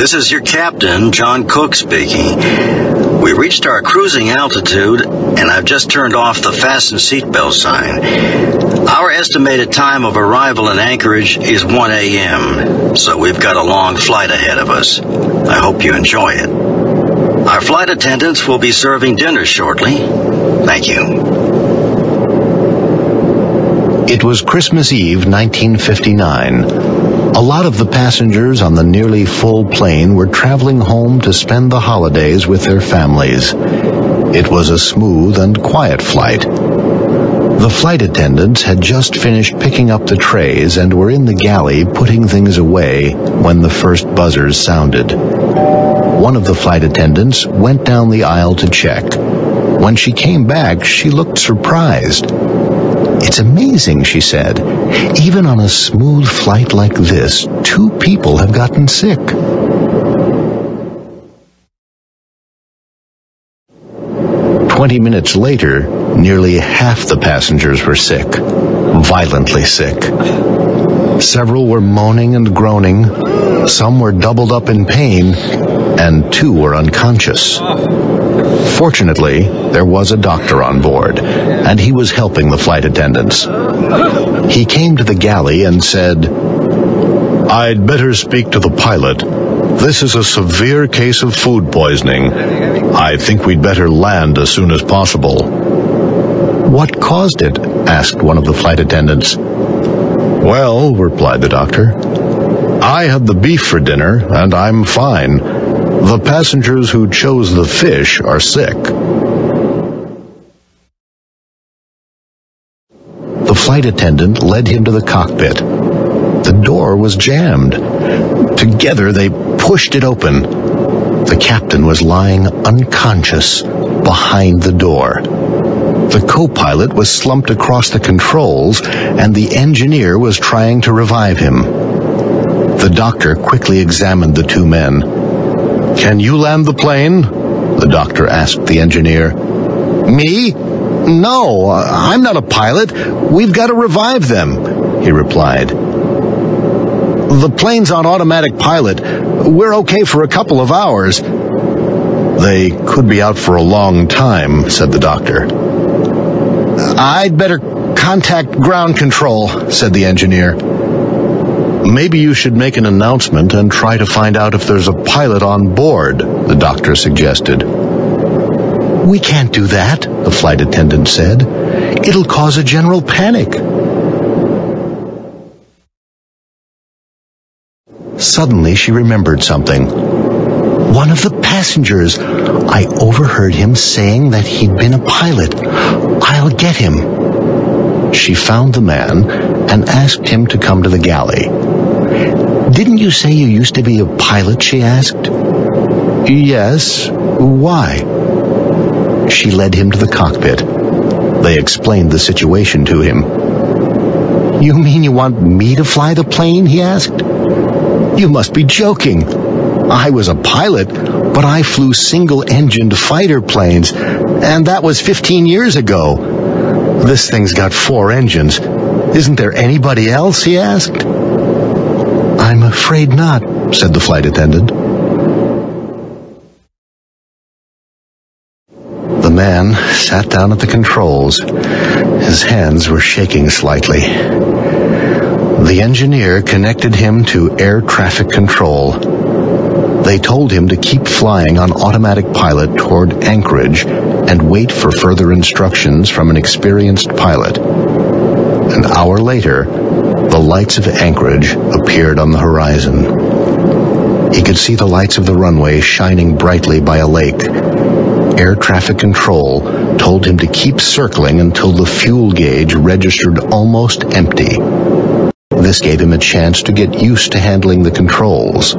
This is your captain, John Cook speaking. We reached our cruising altitude, and I've just turned off the fasten seatbelt sign. Our estimated time of arrival in Anchorage is 1 a.m., so we've got a long flight ahead of us. I hope you enjoy it. Our flight attendants will be serving dinner shortly. Thank you. It was Christmas Eve, 1959. A lot of the passengers on the nearly full plane were traveling home to spend the holidays with their families. It was a smooth and quiet flight. The flight attendants had just finished picking up the trays and were in the galley putting things away when the first buzzers sounded. One of the flight attendants went down the aisle to check. When she came back, she looked surprised. "It's amazing," she said. "Even on a smooth flight like this, 2 people have gotten sick." "20 minutes later, nearly half the passengers were sick, violently sick. Several were moaning and groaning, some were doubled up in pain, and 2 were unconscious. Fortunately, there was a doctor on board, and he was helping the flight attendants. He came to the galley and said, "I'd better speak to the pilot. This is a severe case of food poisoning. I think we'd better land as soon as possible." "What caused it?" asked one of the flight attendants. "Well," replied the doctor, "I had the beef for dinner, and I'm fine. The passengers who chose the fish are sick." The flight attendant led him to the cockpit. The door was jammed. Together they pushed it open. The captain was lying unconscious behind the door. The co-pilot was slumped across the controls, and the engineer was trying to revive him. The doctor quickly examined the 2 men. "Can you land the plane?" the doctor asked the engineer. "Me? No, I'm not a pilot. We've got to revive them," he replied. "The plane's on automatic pilot. We're okay for a couple of hours." "They could be out for a long time," said the doctor. "I'd better contact ground control," said the engineer. "Maybe you should make an announcement and try to find out if there's a pilot on board," the doctor suggested. "We can't do that," the flight attendant said. "It'll cause a general panic." Suddenly she remembered something. "One of the passengers. I overheard him saying that he'd been a pilot. I'll get him." She found the man and asked him to come to the galley. "Didn't you say you used to be a pilot?" she asked. "Yes. Why?" She led him to the cockpit. They explained the situation to him. "You mean you want me to fly the plane?" he asked. "You must be joking. I was a pilot, but I flew single-engined fighter planes, and that was 15 years ago. This thing's got 4 engines. Isn't there anybody else?" he asked. "I'm afraid not," said the flight attendant. The man sat down at the controls. His hands were shaking slightly. The engineer connected him to air traffic control. They told him to keep flying on automatic pilot toward Anchorage and wait for further instructions from an experienced pilot. An hour later, the lights of Anchorage appeared on the horizon. He could see the lights of the runway shining brightly by a lake. Air traffic control told him to keep circling until the fuel gauge registered almost empty. This gave him a chance to get used to handling the controls.